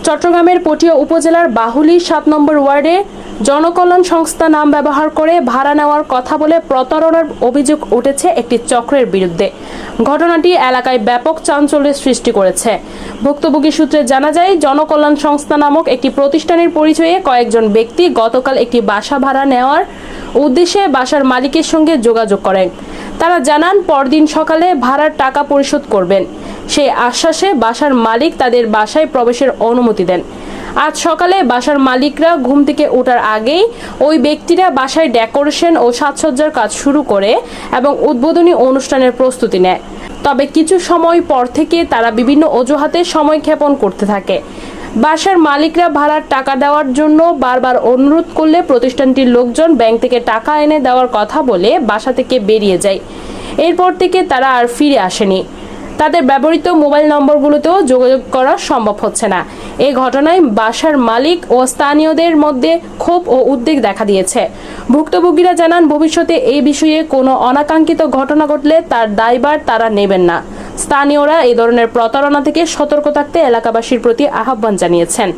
চট্টগ্রামের পটিয়া উপজেলার বাহুলী ৭ নম্বর ওয়ার্ডে জনকল্যাণ সংস্থা নাম ব্যবহার করে ভাড়া নেওয়ার কথা বলে প্রতারণার অভিযোগ উঠেছে একটি চক্রের বিরুদ্ধে। ঘটনাটি এলাকায় ব্যাপক চাঞ্চল্যের সৃষ্টি করেছে। ভুক্তভোগী সূত্রে জানা যায়, জনকল্যাণ সংস্থা নামক একটি প্রতিষ্ঠানের পরিচয়ে কয়েকজন ব্যক্তি গতকাল একটি বাসা ভাড়া নেওয়ার উদ্দেশ্যে বাসার মালিকের সঙ্গে যোগাযোগ করেন। তারা জানান পরদিন সকালে ভাড়ার টাকা পরিশোধ করবেন। সেই আশ্বাসে বাসার মালিক তাদের বাসায় প্রবেশের অনুমতি দেন। আজ সকালে বাসার মালিকরা ঘুম থেকে ওঠার আগেই ওই ব্যক্তিরা বাসায় ডেকোরেশন ও সাজসজ্জার কাজ শুরু করে এবং উদ্বোধনী অনুষ্ঠানের প্রস্তুতি নেয়। তবে কিছু সময় পর থেকে তারা বিভিন্ন অজুহাতে সময় ক্ষেপণ করতে থাকে। বাসার মালিকরা ভাড়ার টাকা দেওয়ার জন্য বারবার অনুরোধ করলে প্রতিষ্ঠানটির লোকজন ব্যাংক থেকে টাকা এনে দেওয়ার কথা বলে বাসা থেকে বেরিয়ে যায়। এরপর থেকে তারা আর ফিরে আসেনি। তাদের ব্যবহৃত মোবাইল নম্বরগুলোতেও যোগাযোগ করা সম্ভব হচ্ছে না। এই ঘটনায় বাসার মালিক ও স্থানীয়দের মধ্যে ক্ষোভ ও উদ্বেগ দেখা দিয়েছে। ভুক্তভোগীরা জানান, ভবিষ্যতে এই বিষয়ে কোনো অনাকাঙ্ক্ষিত ঘটনা ঘটলে তার দায়ভার তারা নেবেন না। স্থানীয়রা এই ধরনের প্রতারণা থেকে সতর্ক থাকতে এলাকাবাসীর প্রতি আহ্বান জানিয়েছেন।